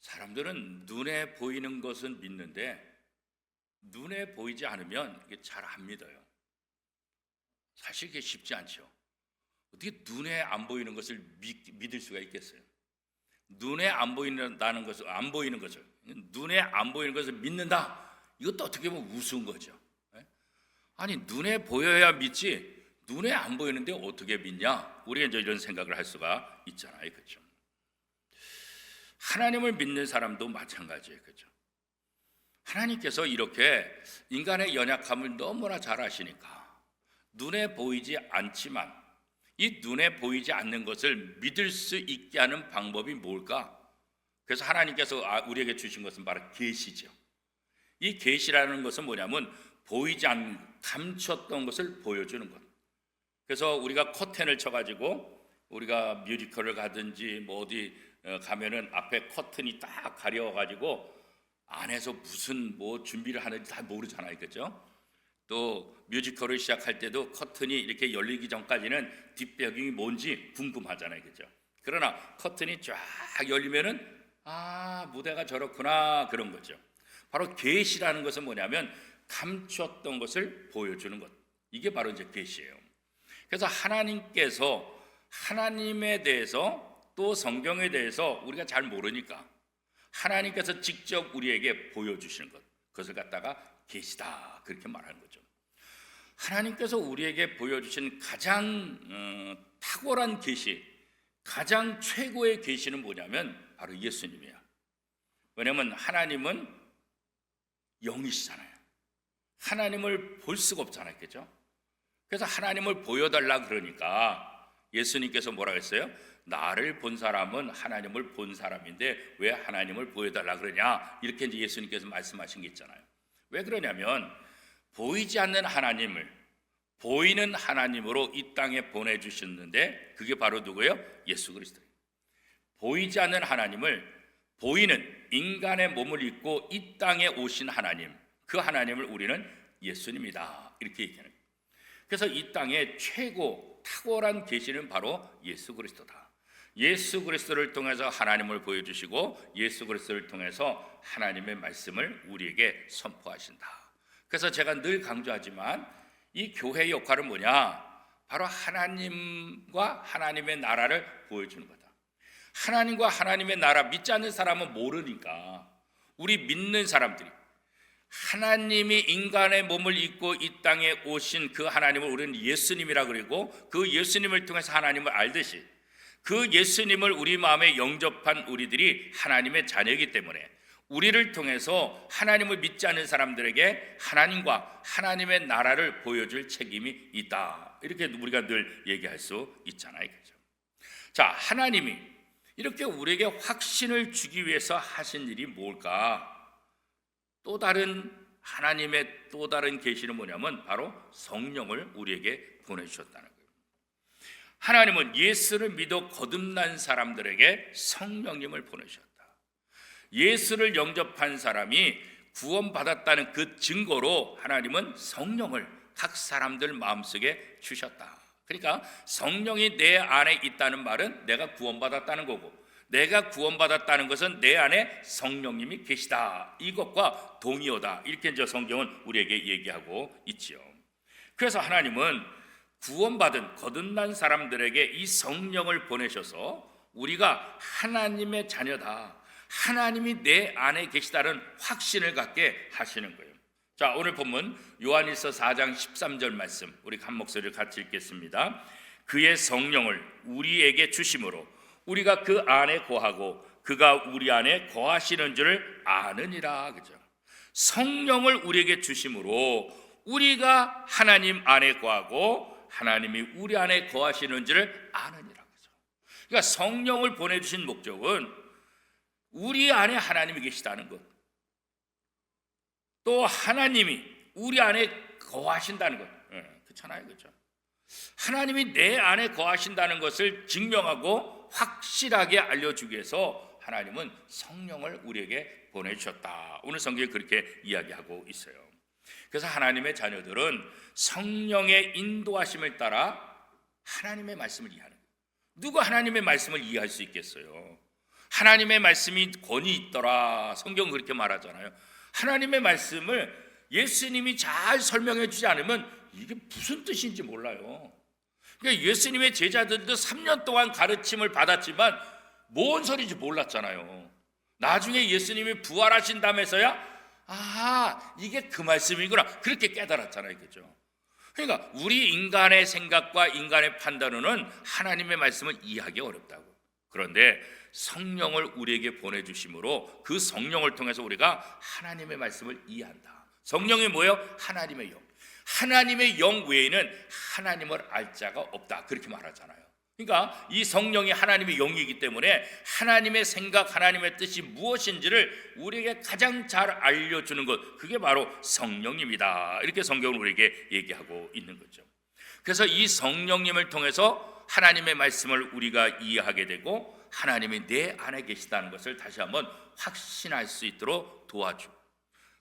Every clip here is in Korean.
사람들은 눈에 보이는 것은 믿는데 눈에 보이지 않으면 이게 잘 안 믿어요. 사실 이게 쉽지 않죠. 어떻게 눈에 안 보이는 것을 믿을 수가 있겠어요? 눈에 안 보인다는 것을 안 보이는 것을 눈에 안 보이는 것을 믿는다. 이것도 어떻게 보면 우스운 거죠. 예? 아니 눈에 보여야 믿지 눈에 안 보이는데 어떻게 믿냐? 우리가 이제 이런 생각을 할 수가 있잖아요, 그렇죠? 하나님을 믿는 사람도 마찬가지예요, 그렇죠? 하나님께서 이렇게 인간의 연약함을 너무나 잘 아시니까 눈에 보이지 않지만 이 눈에 보이지 않는 것을 믿을 수 있게 하는 방법이 뭘까? 그래서 하나님께서 우리에게 주신 것은 바로 계시죠. 이 계시라는 것은 뭐냐면 보이지 않는 감췄던 것을 보여주는 것. 그래서 우리가 커튼을 쳐가지고 우리가 뮤지컬을 가든지 뭐 어디 가면은 앞에 커튼이 딱 가려가지고 안에서 무슨 뭐 준비를 하는지 다 모르잖아요, 그렇죠? 또 뮤지컬을 시작할 때도 커튼이 이렇게 열리기 전까지는 뒷배경이 뭔지 궁금하잖아요, 그렇죠? 그러나 커튼이 쫙 열리면은 무대가 저렇구나 그런 거죠. 바로 계시라는 것은 뭐냐면 감췄던 것을 보여주는 것. 이게 바로 이제 계시예요. 그래서 하나님께서 하나님에 대해서 또 성경에 대해서 우리가 잘 모르니까 하나님께서 직접 우리에게 보여주시는 것, 그것을 갖다가 계시다 그렇게 말하는 거죠. 하나님께서 우리에게 보여주신 가장 탁월한 계시, 가장 최고의 계시는 뭐냐면 바로 예수님이야. 왜냐하면 하나님은 영이시잖아요. 하나님을 볼 수가 없잖아요, 그렇죠? 그래서 하나님을 보여달라 그러니까 예수님께서 뭐라고 했어요? 나를 본 사람은 하나님을 본 사람인데 왜 하나님을 보여달라 그러냐? 이렇게 이제 예수님께서 말씀하신 게 있잖아요. 왜 그러냐면 보이지 않는 하나님을 보이는 하나님으로 이 땅에 보내주셨는데 그게 바로 누구예요? 예수 그리스도예요. 보이지 않는 하나님을 보이는 인간의 몸을 입고 이 땅에 오신 하나님, 그 하나님을 우리는 예수님이다 이렇게 얘기하는 거예요. 그래서 이 땅의 최고 탁월한 계시는 바로 예수 그리스도다. 예수 그리스도를 통해서 하나님을 보여주시고 예수 그리스도를 통해서 하나님의 말씀을 우리에게 선포하신다. 그래서 제가 늘 강조하지만 이 교회의 역할은 뭐냐? 바로 하나님과 하나님의 나라를 보여주는 거다. 하나님과 하나님의 나라 믿지 않는 사람은 모르니까 우리 믿는 사람들이 하나님이 인간의 몸을 입고 이 땅에 오신 그 하나님을 우리는 예수님이라 그러고 그 예수님을 통해서 하나님을 알듯이 그 예수님을 우리 마음에 영접한 우리들이 하나님의 자녀이기 때문에 우리를 통해서 하나님을 믿지 않는 사람들에게 하나님과 하나님의 나라를 보여줄 책임이 있다. 이렇게 우리가 늘 얘기할 수 있잖아요, 그렇죠? 자, 하나님이 이렇게 우리에게 확신을 주기 위해서 하신 일이 뭘까? 또 다른 하나님의 또 다른 계시는 뭐냐면 바로 성령을 우리에게 보내주셨다는 거예요. 하나님은 예수를 믿어 거듭난 사람들에게 성령님을 보내셨다. 예수를 영접한 사람이 구원받았다는 그 증거로 하나님은 성령을 각 사람들 마음속에 주셨다. 그러니까 성령이 내 안에 있다는 말은 내가 구원받았다는 거고 내가 구원받았다는 것은 내 안에 성령님이 계시다. 이것과 동의어다. 이렇게 이제 성경은 우리에게 얘기하고 있지요. 그래서 하나님은 구원받은 거듭난 사람들에게 이 성령을 보내셔서 우리가 하나님의 자녀다. 하나님이 내 안에 계시다는 확신을 갖게 하시는 거예요. 자, 오늘 본문 요한일서 4장 13절 말씀 우리 한 목소리를 같이 읽겠습니다. 그의 성령을 우리에게 주심으로 우리가 그 안에 거하고 그가 우리 안에 거하시는 줄을 아느니라. 그죠? 성령을 우리에게 주심으로 우리가 하나님 안에 거하고 하나님이 우리 안에 거하시는 줄을 아느니라. 그죠? 그러니까 성령을 보내주신 목적은 우리 안에 하나님이 계시다는 것, 또 하나님이 우리 안에 거하신다는 것. 그렇잖아요, 그렇죠? 하나님이 내 안에 거하신다는 것을 증명하고 확실하게 알려주기 위해서 하나님은 성령을 우리에게 보내주셨다. 오늘 성경이 그렇게 이야기하고 있어요. 그래서 하나님의 자녀들은 성령의 인도하심을 따라 하나님의 말씀을 이해하는 거예요. 누가 하나님의 말씀을 이해할 수 있겠어요? 하나님의 말씀이 권위 있더라. 성경 그렇게 말하잖아요. 하나님의 말씀을 예수님이 잘 설명해 주지 않으면 이게 무슨 뜻인지 몰라요. 그러니까 예수님의 제자들도 3년 동안 가르침을 받았지만 뭔 소리인지 몰랐잖아요. 나중에 예수님이 부활하신다면서야 이게 그 말씀이구나 그렇게 깨달았잖아요. 그죠? 그러니까 우리 인간의 생각과 인간의 판단으로는 하나님의 말씀을 이해하기 어렵다고. 그런데 성령을 우리에게 보내주심으로 그 성령을 통해서 우리가 하나님의 말씀을 이해한다. 성령이 뭐예요? 하나님의 영. 하나님의 영 외에는 하나님을 알 자가 없다. 그렇게 말하잖아요. 그러니까 이 성령이 하나님의 영이기 때문에 하나님의 생각, 하나님의 뜻이 무엇인지를 우리에게 가장 잘 알려주는 것, 그게 바로 성령님이다. 이렇게 성경은 우리에게 얘기하고 있는 거죠. 그래서 이 성령님을 통해서 하나님의 말씀을 우리가 이해하게 되고 하나님이 내 안에 계시다는 것을 다시 한번 확신할 수 있도록 도와주고,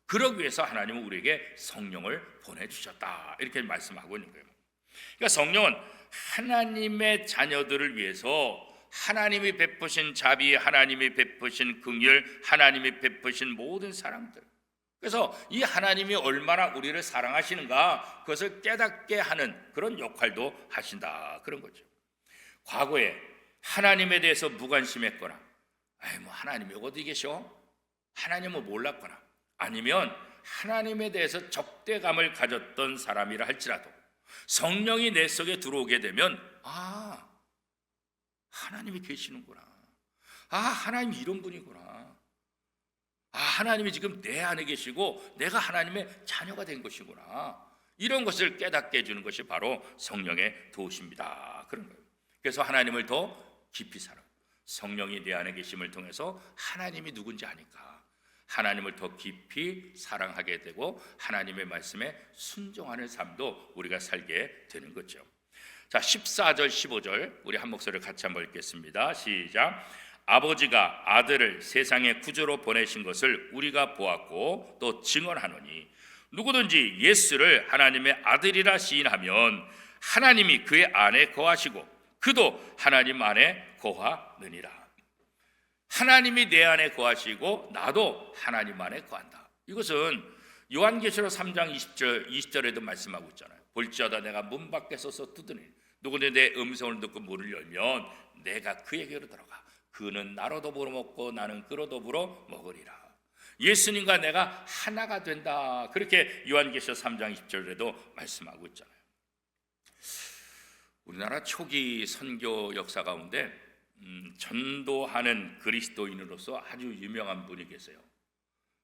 그러기 위해서 하나님은 우리에게 성령을 보내주셨다. 이렇게 말씀하고 있는 거예요. 그러니까 성령은 하나님의 자녀들을 위해서 하나님이 베푸신 자비, 하나님이 베푸신 긍휼, 하나님이 베푸신 모든 사랑들, 그래서 이 하나님이 얼마나 우리를 사랑하시는가 그것을 깨닫게 하는 그런 역할도 하신다. 그런 거죠. 과거에 하나님에 대해서 무관심했거나 하나님이 어디 계셔? 하나님을 몰랐거나 아니면 하나님에 대해서 적대감을 가졌던 사람이라 할지라도 성령이 내 속에 들어오게 되면 하나님이 계시는구나. 하나님이 이런 분이구나. 하나님이 지금 내 안에 계시고 내가 하나님의 자녀가 된 것이구나. 이런 것을 깨닫게 해주는 것이 바로 성령의 도우십니다. 그런 거예요. 그래서 하나님을 더 깊이 살아. 성령이 내 안에 계심을 통해서 하나님이 누군지 아니까 하나님을 더 깊이 사랑하게 되고 하나님의 말씀에 순종하는 삶도 우리가 살게 되는 거죠. 자, 14절 15절 우리 한 목소리를 같이 한번 읽겠습니다. 시작. 아버지가 아들을 세상의 구주로 보내신 것을 우리가 보았고 또 증언하노니 누구든지 예수를 하나님의 아들이라 시인하면 하나님이 그의 안에 거하시고 그도 하나님 안에 거하느니라. 하나님이 내 안에 거하시고 나도 하나님 안에 거한다. 이것은 요한계시록 3장 20절에도 말씀하고 있잖아요. 볼지어다 내가 문 밖에 서서 두드리니 누구든지 내 음성을 듣고 문을 열면 내가 그에게로 들어가 그는 나로 더불어 먹고 나는 그로 더불어 먹으리라. 예수님과 내가 하나가 된다. 그렇게 요한계시록 3장 20절에도 말씀하고 있잖아요. 우리나라 초기 선교 역사 가운데 전도하는 그리스도인으로서 아주 유명한 분이 계세요.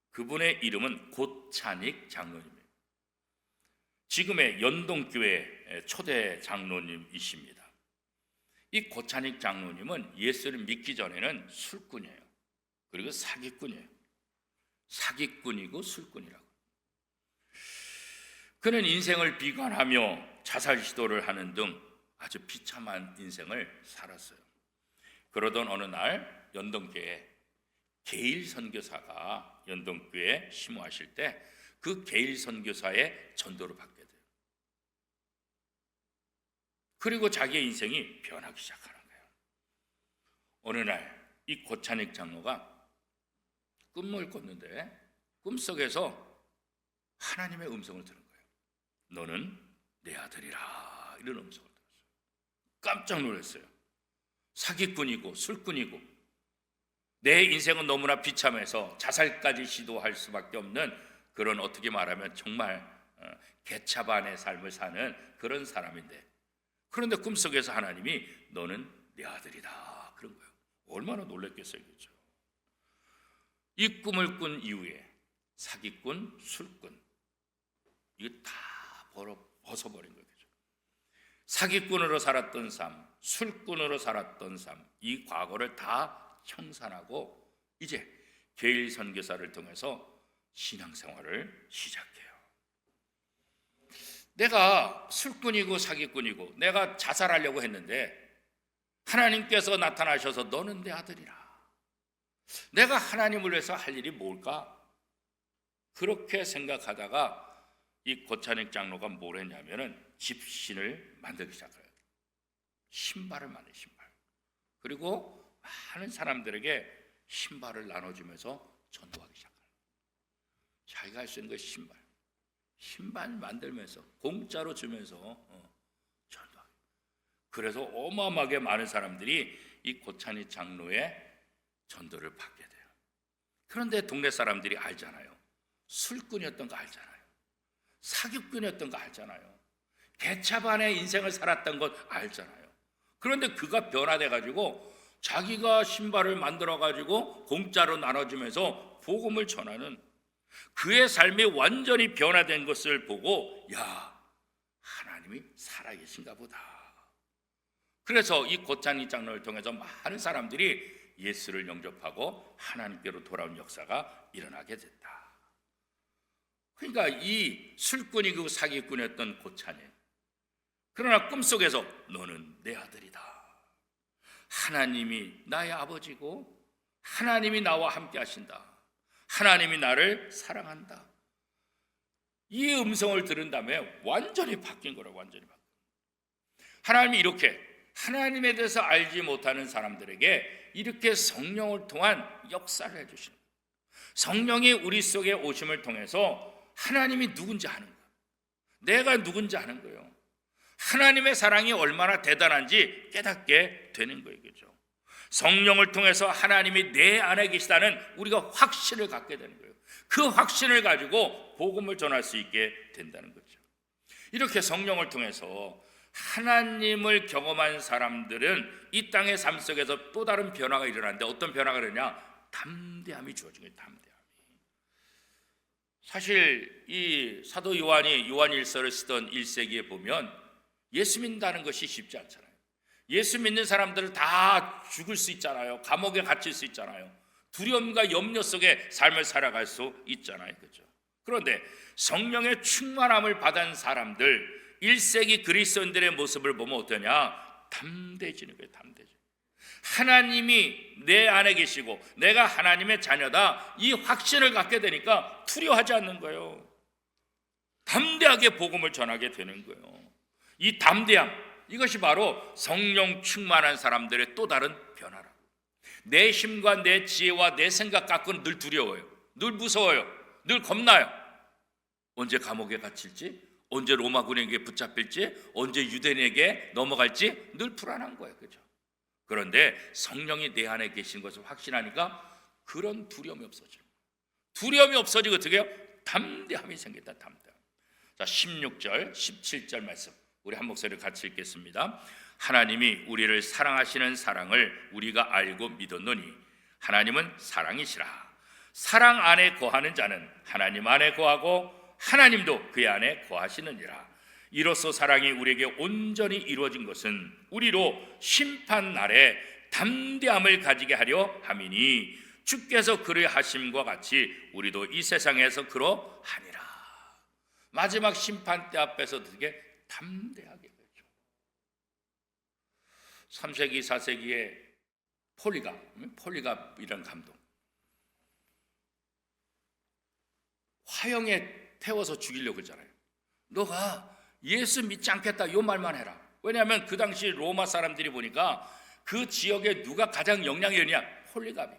그분의 이름은 고찬익 장로님이에요. 지금의 연동교회 초대 장로님이십니다. 이 고찬익 장로님은 예수를 믿기 전에는 술꾼이에요. 그리고 사기꾼이에요. 사기꾼이고 술꾼이라고. 그는 인생을 비관하며 자살 시도를 하는 등 아주 비참한 인생을 살았어요. 그러던 어느 날 연동교회 게일 선교사가 연동교회에 심호하실 때 그 게일 선교사의 전도를 받게 돼요. 그리고 자기의 인생이 변하기 시작하는 거예요. 어느 날 이 고찬익 장로가 꿈을 꿨는데 꿈속에서 하나님의 음성을 들은 거예요. 너는 내 아들이라. 이런 음성을 들었어요. 깜짝 놀랐어요. 사기꾼이고 술꾼이고 내 인생은 너무나 비참해서 자살까지 시도할 수밖에 없는 그런, 어떻게 말하면 정말 개차반의 삶을 사는 그런 사람인데, 그런데 꿈속에서 하나님이 너는 내 아들이다 그런 거예요. 얼마나 놀랐겠어요. 그렇죠? 이 꿈을 꾼 이후에 사기꾼, 술꾼 이거 다 벗어버린 거예요. 사기꾼으로 살았던 삶, 술꾼으로 살았던 삶, 이 과거를 다 청산하고 이제 게일 선교사를 통해서 신앙생활을 시작해요. 내가 술꾼이고 사기꾼이고 내가 자살하려고 했는데 하나님께서 나타나셔서 너는 내 아들이라. 내가 하나님을 위해서 할 일이 뭘까? 그렇게 생각하다가 이 고찬익 장로가 뭘 했냐면은 집신을 만들기 시작해요. 신발을 만든 신발. 그리고 많은 사람들에게 신발을 나눠주면서 전도하기 시작합니다. 자기가 할 수 있는 그 신발 만들면서 공짜로 주면서 전도하기. 그래서 어마어마하게 많은 사람들이 이 고찬희 장로의 전도를 받게 돼요. 그런데 동네 사람들이 알잖아요. 술꾼이었던 거 알잖아요. 사기꾼이었던 거 알잖아요. 개차반의 인생을 살았던 것 알잖아요. 그런데 그가 변화돼 가지고 자기가 신발을 만들어 가지고 공짜로 나눠주면서 복음을 전하는 그의 삶이 완전히 변화된 것을 보고, 야, 하나님이 살아계신가 보다. 그래서 이 고찬희 장로를 통해서 많은 사람들이 예수를 영접하고 하나님께로 돌아온 역사가 일어나게 됐다. 그러니까 이 술꾼이고 사기꾼이었던 고찬희, 그러나 꿈속에서 너는 내 아들이다. 하나님이 나의 아버지고 하나님이 나와 함께 하신다. 하나님이 나를 사랑한다. 이 음성을 들은 다음에 완전히 바뀐 거라고. 완전히 바뀐. 하나님이 이렇게 하나님에 대해서 알지 못하는 사람들에게 이렇게 성령을 통한 역사를 해주시는 거예요. 성령이 우리 속에 오심을 통해서 하나님이 누군지 아는 거예요. 내가 누군지 아는 거예요. 하나님의 사랑이 얼마나 대단한지 깨닫게 되는 거예요. 그렇죠? 성령을 통해서 하나님이 내 안에 계시다는 우리가 확신을 갖게 되는 거예요. 그 확신을 가지고 복음을 전할 수 있게 된다는 거죠. 이렇게 성령을 통해서 하나님을 경험한 사람들은 이 땅의 삶 속에서 또 다른 변화가 일어나는데 어떤 변화가 일어나냐? 담대함이 주어진 거예요. 담대함이. 사실 이 사도 요한이 요한일서를 쓰던 1세기에 보면 예수 믿는다는 것이 쉽지 않잖아요. 예수 믿는 사람들을 다 죽을 수 있잖아요. 감옥에 갇힐 수 있잖아요. 두려움과 염려 속에 삶을 살아갈 수 있잖아요. 그렇죠? 그런데 성령의 충만함을 받은 사람들, 1세기 그리스도인들의 모습을 보면 어떠냐? 담대해지는 거예요. 담대해지는. 하나님이 내 안에 계시고 내가 하나님의 자녀다, 이 확신을 갖게 되니까 두려워하지 않는 거예요. 담대하게 복음을 전하게 되는 거예요. 이 담대함, 이것이 바로 성령 충만한 사람들의 또 다른 변화라고. 내 힘과 내 지혜와 내 생각 갖고는 늘 두려워요. 늘 무서워요. 늘 겁나요. 언제 감옥에 갇힐지, 언제 로마군에게 붙잡힐지, 언제 유대인에게 넘어갈지 늘 불안한 거예요. 그렇죠? 그런데 성령이 내 안에 계신 것을 확신하니까 그런 두려움이 없어져요. 두려움이 없어지고 어떻게 해요? 담대함이 생긴다. 담대함. 자, 16절, 17절 말씀 우리 한 목소리를 같이 읽겠습니다. 하나님이 우리를 사랑하시는 사랑을 우리가 알고 믿었노니 하나님은 사랑이시라. 사랑 안에 거하는 자는 하나님 안에 거하고 하나님도 그의 안에 거하시느니라. 이로써 사랑이 우리에게 온전히 이루어진 것은 우리로 심판날에 담대함을 가지게 하려 함이니 주께서 그를 하심과 같이 우리도 이 세상에서 그러 하니라. 마지막 심판대 앞에서 되게 담대하게 되죠. 3세기 4세기에 폴리갑이라는 감독, 화형에 태워서 죽이려고 했잖아요. 너가 예수 믿지 않겠다 이 말만 해라. 왜냐하면 그 당시 로마 사람들이 보니까 그 지역에 누가 가장 영향이 있냐? 폴리갑이.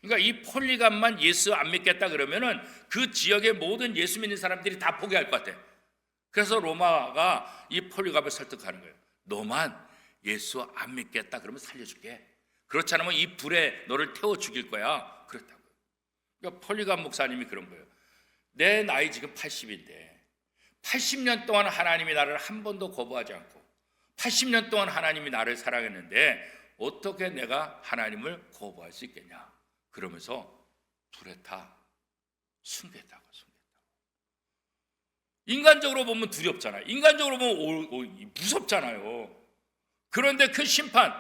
그러니까 이 폴리갑만 예수 안 믿겠다 그러면은 그 지역의 모든 예수 믿는 사람들이 다 포기할 것 같아. 그래서 로마가 이 폴리갑을 설득하는 거예요. 너만 예수 안 믿겠다 그러면 살려줄게. 그렇지 않으면 이 불에 너를 태워 죽일 거야. 그렇다고요. 그러니까 폴리갑 목사님이 그런 거예요. 내 나이 지금 80인데 80년 동안 하나님이 나를 한 번도 거부하지 않고 80년 동안 하나님이 나를 사랑했는데 어떻게 내가 하나님을 거부할 수 있겠냐. 그러면서 불에 타 숨겠다고. 인간적으로 보면 두렵잖아요. 인간적으로 보면 무섭잖아요. 그런데 그 심판,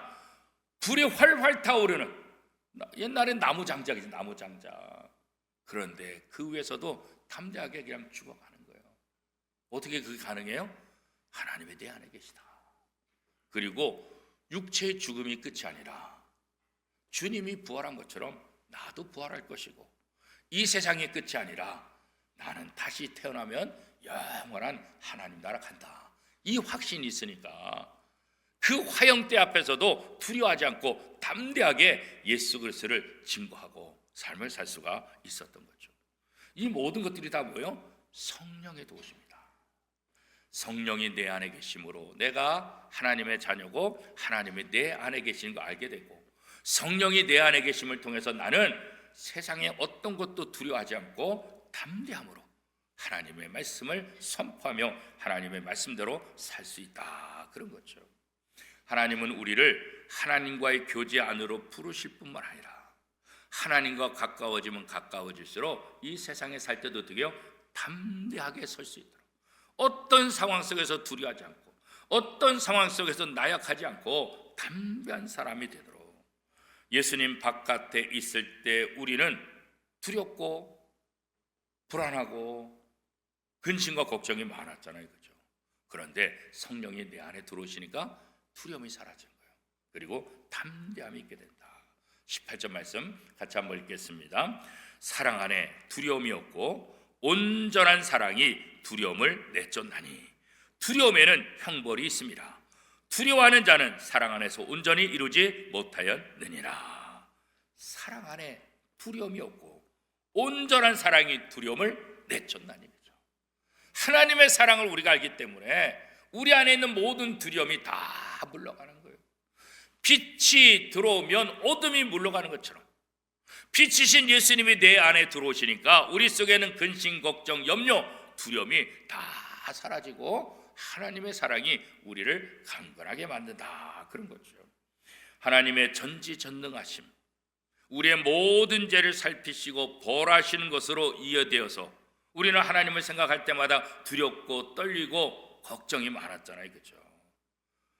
불이 활활 타오르는, 옛날엔 나무 장작이지, 나무 장작. 그런데 그 위에서도 담대하게 그냥 죽어가는 거예요. 어떻게 그게 가능해요? 하나님이 내 안에 계시다. 그리고 육체의 죽음이 끝이 아니라 주님이 부활한 것처럼 나도 부활할 것이고, 이 세상의 끝이 아니라 나는 다시 태어나면 영원한 하나님 나라 간다. 이 확신이 있으니까 그 화형대 앞에서도 두려워하지 않고 담대하게 예수 그리스도를 증거하고 삶을 살 수가 있었던 거죠. 이 모든 것들이 다 뭐예요? 성령의 도우심입니다. 성령이 내 안에 계심으로 내가 하나님의 자녀고 하나님이 내 안에 계시는 거 알게 되고, 성령이 내 안에 계심을 통해서 나는 세상에 어떤 것도 두려워하지 않고 담대함으로 하나님의 말씀을 선포하며 하나님의 말씀대로 살 수 있다, 그런 거죠. 하나님은 우리를 하나님과의 교제 안으로 부르실 뿐만 아니라 하나님과 가까워지면 가까워질수록 이 세상에 살 때도 어떻게 해요? 담대하게 설 수 있도록, 어떤 상황 속에서 두려워하지 않고 어떤 상황 속에서 나약하지 않고 담대한 사람이 되도록. 예수님 바깥에 있을 때 우리는 두렵고 불안하고 근심과 걱정이 많았잖아요, 그죠? 그런데 성령이 내 안에 들어오시니까 두려움이 사라진 거예요. 그리고 담대함이 있게 된다. 18절 말씀 같이 한번 읽겠습니다. 사랑 안에 두려움이 없고 온전한 사랑이 두려움을 내쫓나니 두려움에는 형벌이 있습니다. 두려워하는 자는 사랑 안에서 온전히 이루지 못하였느니라. 사랑 안에 두려움이 없고 온전한 사랑이 두려움을 내쫓나니. 하나님의 사랑을 우리가 알기 때문에 우리 안에 있는 모든 두려움이 다 물러가는 거예요. 빛이 들어오면 어둠이 물러가는 것처럼 빛이신 예수님이 내 안에 들어오시니까 우리 속에는 근심, 걱정, 염려, 두려움이 다 사라지고 하나님의 사랑이 우리를 강건하게 만든다, 그런 거죠. 하나님의 전지전능하심, 우리의 모든 죄를 살피시고 벌하시는 것으로 이어되어서 우리는 하나님을 생각할 때마다 두렵고 떨리고 걱정이 많았잖아요, 그렇죠?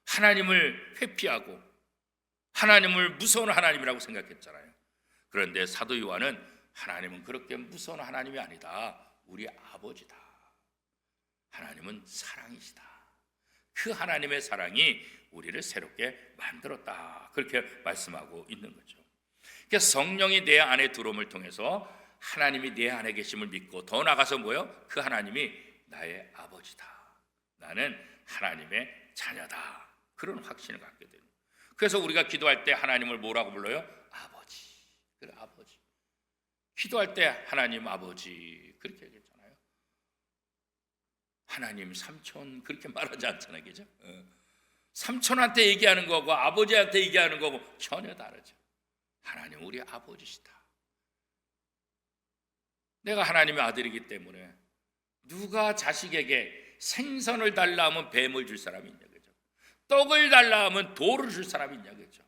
하나님을 회피하고 하나님을 무서운 하나님이라고 생각했잖아요. 그런데 사도 요한은 하나님은 그렇게 무서운 하나님이 아니다, 우리 아버지다. 하나님은 사랑이시다. 그 하나님의 사랑이 우리를 새롭게 만들었다, 그렇게 말씀하고 있는 거죠. 그래서 성령이 내 안에 들어옴을 통해서 하나님이 내 안에 계심을 믿고, 더 나아가서 뭐예요? 그 하나님이 나의 아버지다, 나는 하나님의 자녀다, 그런 확신을 갖게 됩니다. 그래서 우리가 기도할 때 하나님을 뭐라고 불러요? 아버지. 그래, 아버지. 기도할 때 하나님 아버지 그렇게 얘기했잖아요. 하나님 삼촌 그렇게 말하지 않잖아요, 그죠? 삼촌한테 얘기하는 거고 아버지한테 얘기하는 거고 전혀 다르죠. 하나님 우리 아버지시다. 내가 하나님의 아들이기 때문에 누가 자식에게 생선을 달라 하면 뱀을 줄 사람이 있냐, 그죠? 떡을 달라 하면 돌을 줄 사람이 있냐, 그죠?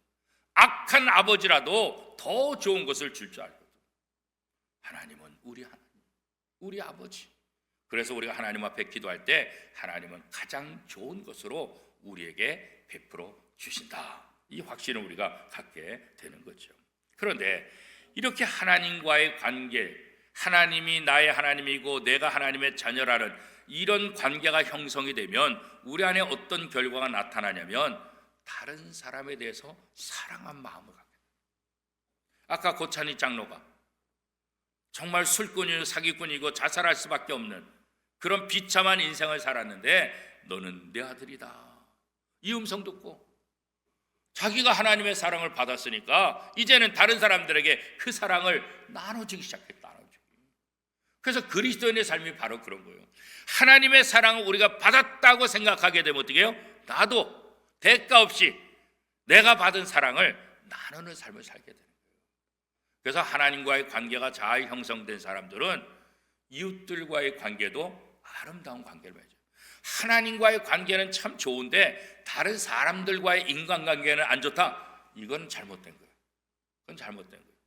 악한 아버지라도 더 좋은 것을 줄 줄 알거든. 하나님은 우리 하나님, 우리 아버지. 그래서 우리가 하나님 앞에 기도할 때 하나님은 가장 좋은 것으로 우리에게 베풀어 주신다, 이 확신을 우리가 갖게 되는 거죠. 그런데 이렇게 하나님과의 관계, 하나님이 나의 하나님이고 내가 하나님의 자녀라는 이런 관계가 형성이 되면 우리 안에 어떤 결과가 나타나냐면 다른 사람에 대해서 사랑한 마음을 갖게 돼요. 아까 고찬희 장로가 정말 술꾼이고 사기꾼이고 자살할 수밖에 없는 그런 비참한 인생을 살았는데 너는 내 아들이다, 이 음성 듣고 자기가 하나님의 사랑을 받았으니까 이제는 다른 사람들에게 그 사랑을 나눠주기 시작했다. 그래서 그리스도인의 삶이 바로 그런 거예요. 하나님의 사랑을 우리가 받았다고 생각하게 되면 어떻게 해요? 나도 대가 없이 내가 받은 사랑을 나누는 삶을 살게 되는 거예요. 그래서 하나님과의 관계가 잘 형성된 사람들은 이웃들과의 관계도 아름다운 관계를 맺어요. 하나님과의 관계는 참 좋은데 다른 사람들과의 인간관계는 안 좋다, 이건 잘못된 거예요. 그건 잘못된 거예요.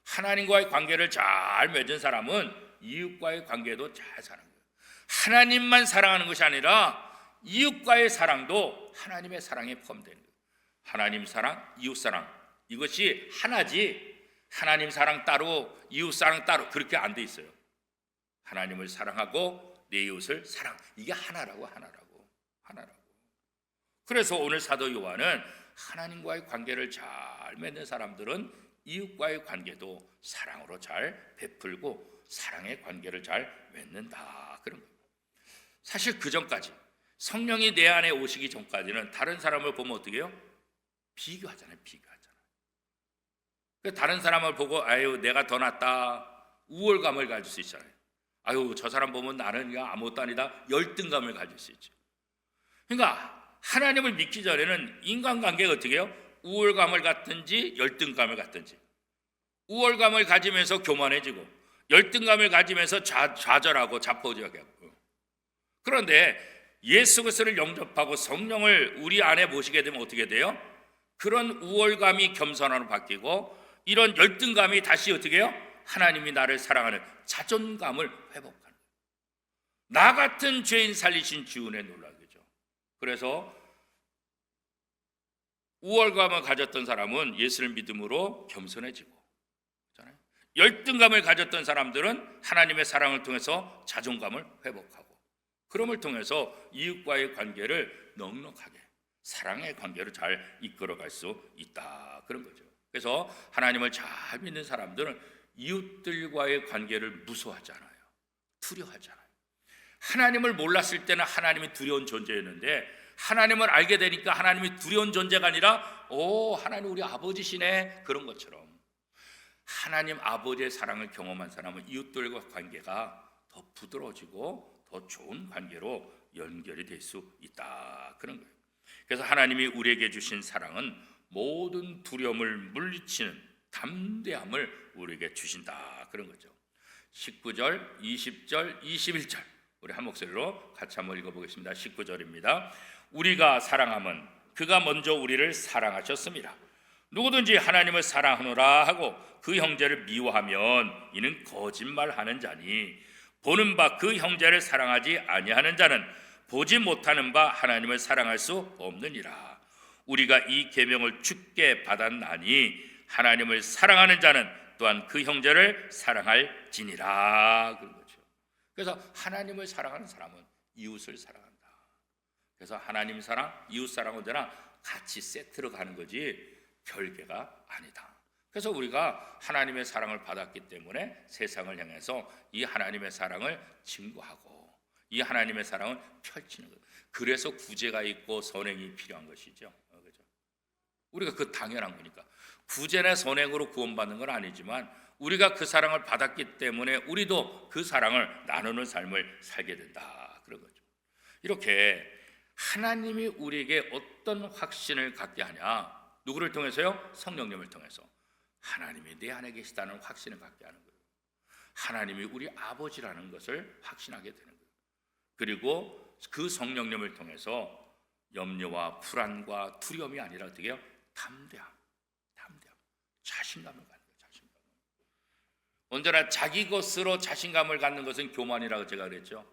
하나님과의 관계를 잘 맺은 사람은 이웃과의 관계도 잘 사는 거예요. 하나님만 사랑하는 것이 아니라 이웃과의 사랑도 하나님의 사랑에 포함되는 거예요. 하나님 사랑, 이웃 사랑, 이것이 하나지 하나님 사랑 따로 이웃 사랑 따로 그렇게 안 돼 있어요. 하나님을 사랑하고 내 이웃을 사랑, 이게 하나라고. 그래서 오늘 사도 요한은 하나님과의 관계를 잘 맺는 사람들은 이웃과의 관계도 사랑으로 잘 베풀고 사랑의 관계를 잘 맺는다, 그런 거예요. 사실 그 전까지 성령이 내 안에 오시기 전까지는 다른 사람을 보면 어떻게 해요? 비교하잖아요. 다른 사람을 보고 아유 내가 더 낫다 우월감을 가질 수 있잖아요. 아유 저 사람 보면 나는 아무것도 아니다 열등감을 가질 수 있죠. 그러니까 하나님을 믿기 전에는 인간관계가 어떻게 해요? 우월감을 갖든지 열등감을 갖든지, 우월감을 가지면서 교만해지고 열등감을 가지면서 좌절하고 자포자기하고. 그런데 예수 그리스도를 영접하고 성령을 우리 안에 모시게 되면 어떻게 돼요? 그런 우월감이 겸손함으로 바뀌고 이런 열등감이 다시 어떻게 해요? 하나님이 나를 사랑하는 자존감을 회복하는 거예요. 나 같은 죄인 살리신 주 은혜 놀라죠. 그래서 우월감을 가졌던 사람은 예수를 믿음으로 겸손해지고, 열등감을 가졌던 사람들은 하나님의 사랑을 통해서 자존감을 회복하고, 그럼을 통해서 이웃과의 관계를 넉넉하게 사랑의 관계로 잘 이끌어갈 수 있다 그런 거죠. 그래서 하나님을 잘 믿는 사람들은 이웃들과의 관계를 무서워하지 않아요. 두려워하지 않아요. 하나님을 몰랐을 때는 하나님이 두려운 존재였는데 하나님을 알게 되니까 하나님이 두려운 존재가 아니라 오 하나님 우리 아버지시네 그런 것처럼 하나님 아버지의 사랑을 경험한 사람은 이웃들과 관계가 더 부드러워지고 더 좋은 관계로 연결이 될 수 있다 그런 거예요. 그래서 하나님이 우리에게 주신 사랑은 모든 두려움을 물리치는 담대함을 우리에게 주신다 그런 거죠. 19절, 20절, 21절 우리 한 목소리로 같이 한번 읽어보겠습니다. 19절입니다. 우리가 사랑함은 그가 먼저 우리를 사랑하셨습니다. 누구든지 하나님을 사랑하노라 하고 그 형제를 미워하면 이는 거짓말하는 자니 보는 바 그 형제를 사랑하지 아니하는 자는 보지 못하는 바 하나님을 사랑할 수 없느니라. 우리가 이 계명을 주께 받았나니 하나님을 사랑하는 자는 또한 그 형제를 사랑할지니라 그런 거죠. 그래서 하나님을 사랑하는 사람은 이웃을 사랑한다. 그래서 하나님 사랑, 이웃 사랑 언제나 같이 세트로 가는 거지 별개가 아니다. 그래서 우리가 하나님의 사랑을 받았기 때문에 세상을 향해서 이 하나님의 사랑을 증거하고 이 하나님의 사랑을 펼치는 것. 그래서 구제가 있고 선행이 필요한 것이죠. 그렇죠? 우리가 그 당연한 거니까 구제나 선행으로 구원받는 건 아니지만 우리가 그 사랑을 받았기 때문에 우리도 그 사랑을 나누는 삶을 살게 된다 그런 거죠. 이렇게 하나님이 우리에게 어떤 확신을 갖게 하냐? 누구를 통해서요? 성령님을 통해서. 하나님이 내 안에 계시다는 확신을 갖게 하는 거예요. 하나님이 우리 아버지라는 것을 확신하게 되는 거예요. 그리고 그 성령님을 통해서 염려와 불안과 두려움이 아니라 어떻게 해요? 담대함, 자신감을 갖는 거예요. 자신감. 언제나 자기 것으로 자신감을 갖는 것은 교만이라고 제가 그랬죠.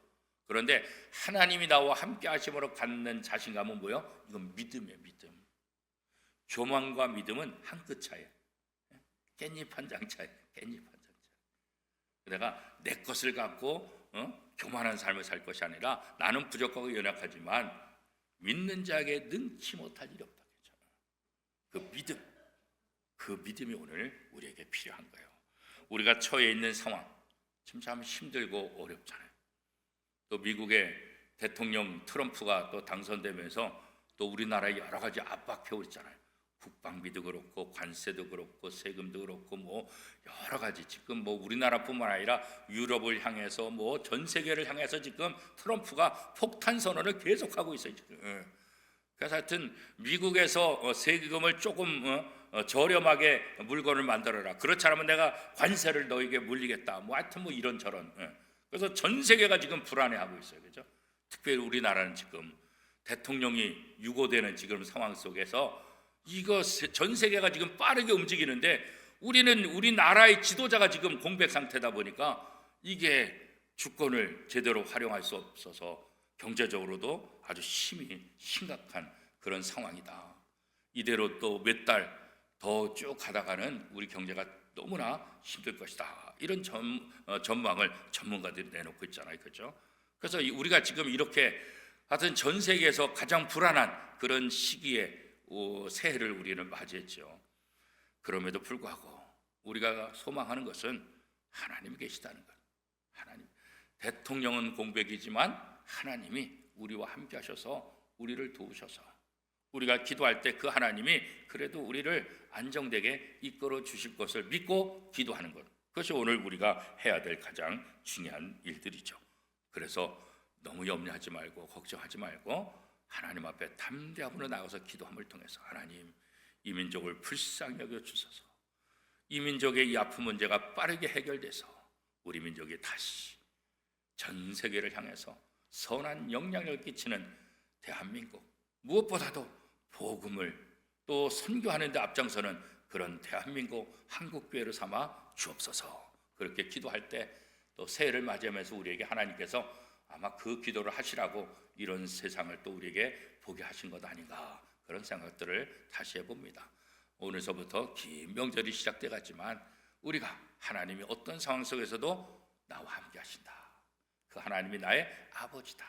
그런데 하나님이 나와 함께 하심으로 갖는 자신감은 뭐예요? 이건 믿음이에요. 믿음. 교만과 믿음은 한 끗 차이에요. 깻잎 한 장 차이. 내가 내 것을 갖고 교만한 삶을 살 것이 아니라 나는 부족하고 연약하지만 믿는 자에게 능치 못할 일이 없다. 그 믿음이 오늘 우리에게 필요한 거예요. 우리가 처해 있는 상황 지금 참 힘들고 어렵잖아요. 또 미국의 대통령 트럼프가 또 당선되면서 또 우리나라에 여러 가지 압박해오고 있잖아요. 국방비도 그렇고 관세도 그렇고 세금도 그렇고 뭐 여러 가지 지금 뭐 우리나라뿐만 아니라 유럽을 향해서 뭐 전 세계를 향해서 지금 트럼프가 폭탄 선언을 계속하고 있어요. 지금. 그래서 하여튼 미국에서 세금을 조금 저렴하게 물건을 만들어라. 그렇지 않으면 내가 관세를 너에게 물리겠다. 뭐 하여튼 뭐 이런저런. 그래서 전 세계가 지금 불안해하고 있어요. 그죠? 특별히 우리나라는 지금 대통령이 유고되는 지금 상황 속에서 이거 전 세계가 지금 빠르게 움직이는데 우리는 우리나라의 지도자가 지금 공백 상태다 보니까 이게 주권을 제대로 활용할 수 없어서 경제적으로도 아주 심각한 그런 상황이다. 이대로 또 몇 달 더 쭉 가다가는 우리 경제가 너무나 힘들 것이다. 이런 전망을 전문가들이 내놓고 있잖아요. 그렇죠? 그래서 우리가 지금 이렇게 하여튼 전 세계에서 가장 불안한 그런 시기에 새해를 우리는 맞이했죠. 그럼에도 불구하고 우리가 소망하는 것은 하나님이 계시다는 것. 하나님. 대통령은 공백이지만 하나님이 우리와 함께 하셔서 우리를 도우셔서 우리가 기도할 때 그 하나님이 그래도 우리를 안정되게 이끌어 주실 것을 믿고 기도하는 것, 그것이 오늘 우리가 해야 될 가장 중요한 일들이죠. 그래서 너무 염려하지 말고 걱정하지 말고 하나님 앞에 담대함으로 나가서 기도함을 통해서 하나님, 이 민족을 불쌍히 여겨 주소서. 이 민족의 이 아픈 문제가 빠르게 해결돼서 우리 민족이 다시 전 세계를 향해서 선한 영향력을 끼치는 대한민국, 무엇보다도 복음을 또 선교하는 데 앞장서는 그런 대한민국 한국교회를 삼아 주옵소서. 그렇게 기도할 때 또 새해를 맞이하면서 우리에게 하나님께서 아마 그 기도를 하시라고 이런 세상을 또 우리에게 보게 하신 것 아닌가, 그런 생각들을 다시 해봅니다. 오늘서부터 긴 명절이 시작돼 가지만 우리가 하나님이 어떤 상황 속에서도 나와 함께 하신다. 그 하나님이 나의 아버지다.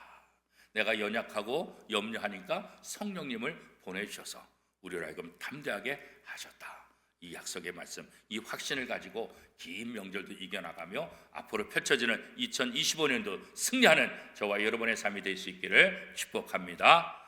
내가 연약하고 염려하니까 성령님을 보내주셔서 우리를 하여금 담대하게 하셨다. 이 약속의 말씀, 이 확신을 가지고 긴 명절도 이겨나가며 앞으로 펼쳐지는 2025년도 승리하는 저와 여러분의 삶이 될 수 있기를 축복합니다.